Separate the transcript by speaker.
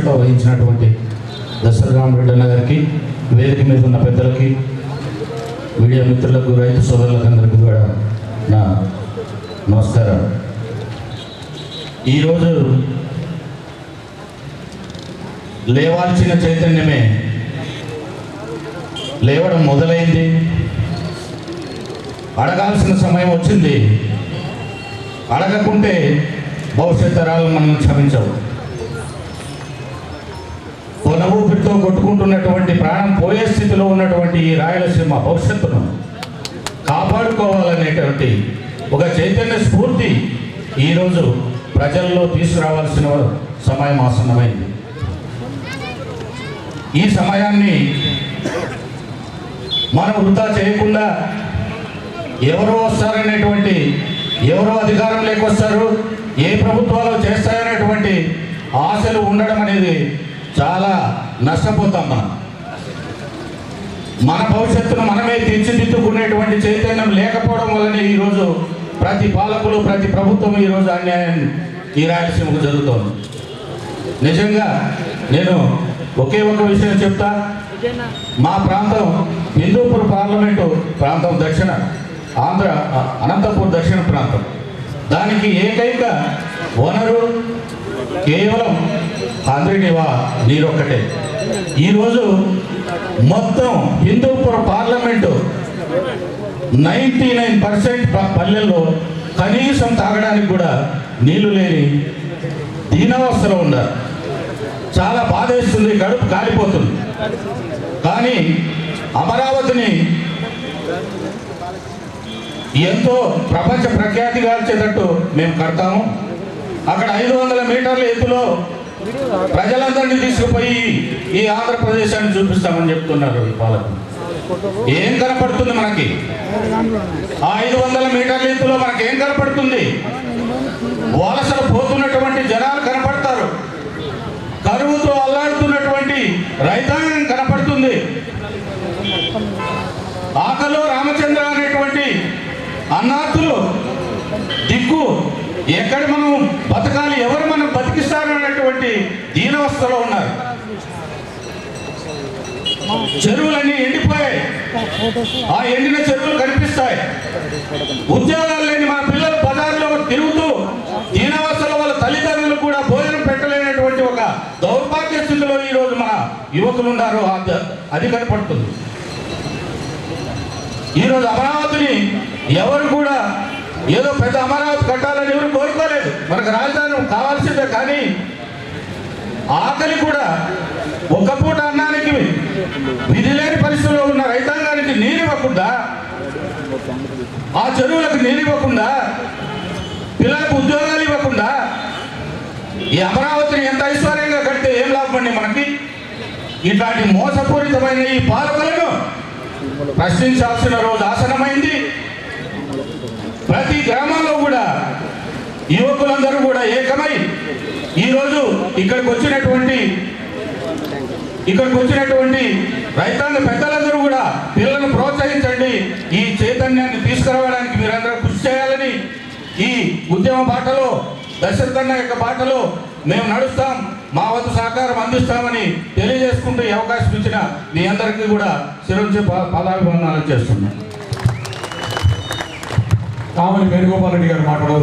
Speaker 1: అధ్యక్షత వహించినటువంటి దశరథరామరెడ్డి అన్న గారికి, వేదిక మీద ఉన్న పెద్దలకి, మీడియా మిత్రులకు, రైతు సోదరులందరికీ కూడా నా నమస్కారం. ఈరోజు లేవాల్సిన చైతన్యమే లేవడం మొదలైంది. అడగాల్సిన సమయం వచ్చింది. అడగకుంటే భవిష్యత్ తరాలు మనం క్షమించవు. కొన ఊపిరితో కొట్టుకుంటున్నటువంటి, ప్రాణం పోయే స్థితిలో ఉన్నటువంటి ఈ రాయలసీమ భవిష్యత్తును కాపాడుకోవాలనేటువంటి ఒక చైతన్య స్ఫూర్తి ఈరోజు ప్రజల్లో తీసుకురావాల్సిన సమయం ఆసన్నమైంది. ఈ సమయాన్ని మనం వృధా చేయకుండా, ఎవరో వస్తారనేటువంటి, ఎవరో అధికారం లేకొస్తారు, ఏ ప్రభుత్వాలు చేస్తాయనేటువంటి ఆశలు ఉండడం అనేది చాలా నష్టపోతాం. మన భవిష్యత్తును మనమే తీర్చిదిద్దుకునేటువంటి చైతన్యం లేకపోవడం వల్లనే ఈరోజు ప్రతి పాలకులు, ప్రతి ప్రభుత్వం ఈరోజు అన్యాయం ఈ రాయలసీమకు జరుగుతోంది. నిజంగా నేను ఒకే ఒక విషయం చెప్తా. మా ప్రాంతం హిందూపూర్ పార్లమెంటు ప్రాంతం, దక్షిణ ఆంధ్ర అనంతపూర్ దక్షిణ ప్రాంతం. దానికి ఏకైక వనరు కేవలం ఆంధ్రనివా నీరొక్కటే. ఈరోజు మొత్తం హిందూపూర్ పార్లమెంటు 99% పల్లెల్లో కనీసం తాగడానికి కూడా నీళ్లు లేని దీనావస్థలో ఉన్నారు. చాలా బాధేస్తుంది, కడుపు కాలిపోతుంది. కానీ అమరావతిని ఎంతో ప్రపంచ ప్రఖ్యాతిగాల్చేటట్టు మేము కడతాము. అక్కడ 500 మీటర్ల ఎత్తులో ప్రజలందరినీ తీసుకుపోయి ఈ ఆంధ్రప్రదేశాన్ని చూపిస్తామని చెప్తున్నారు ఈ పాలకులు. ఏం కనపడుతుంది మనకి? ఆ 500 మీటర్ల ఎత్తులో మనకి ఏం కనపడుతుంది? వలసలు పోతున్నటువంటి జనాలు కనపడతారు. కరువుతో అల్లాడుతున్నటువంటి రైతాంగం కనపడుతుంది. ఆకలో రామచంద్ర అనేటువంటి అన్నార్థులు దిక్కు, ఎక్కడ మనం బతకాలి, ఎవరు మనం బతికిస్తారు అనేటువంటి దీనవస్థలో ఉన్నారు. చెరువులన్నీ ఎండిపోయాయి. ఆ ఎండిన చెరువులు కనిపిస్తాయి. ఉద్యోగాలు లేని మన పిల్లలు బజార్లో తిరుగుతూ దీనవస్థలో వాళ్ళ తల్లిదండ్రులు కూడా భోజనం పెట్టలేనటువంటి ఒక దౌర్భాగ్య స్థితిలో ఈరోజు మన యువకులు ఉన్నారు. అది కనపడుతుంది. ఈరోజు అమరావతిని ఎవరు కూడా ఏదో పెద్ద అమరావతి కట్టాలని ఎవరు కోరుకోలేదు. మనకు రాజధాని కావాల్సిందే. కానీ ఆకలి కూడా, ఒక పూట అన్నానికి విధి లేని పరిస్థితుల్లో ఉన్న రైతాంగానికి నీరు ఇవ్వకుండా, ఆ చెరువులకు నీరు ఇవ్వకుండా, పిల్లలకు ఉద్యోగాలు ఇవ్వకుండా, ఈ అమరావతిని ఎంత ఐశ్వర్యంగా కడితే ఏం లాభం అండి మనకి? ఇట్లాంటి మోసపూరితమైన ఈ పాలకులను ప్రశ్నించాల్సిన రోజు ఆసనమైంది. ప్రతి గ్రామంలో కూడా యువకులందరూ కూడా ఏకమై ఈరోజు ఇక్కడికి వచ్చినటువంటి రైతాంగ పెద్దలందరూ కూడా పిల్లలను ప్రోత్సహించండి. ఈ చైతన్యాన్ని తీసుకురావడానికి మీరందరూ కృషి చేయాలని, ఈ ఉద్యమ బాటలో, దశరథన్న యొక్క బాటలో మేము నడుస్తాం, మా వంతు సహకారం అందిస్తామని తెలియజేసుకుంటూ ఈ అవకాశం ఇచ్చిన మీ అందరికీ కూడా శిరొంచి పాదాభివందనాలు చేస్తున్నాం.
Speaker 2: కామని వేణుగోపాల్ రెడ్డి గారు మాట్లాడవచ్చు.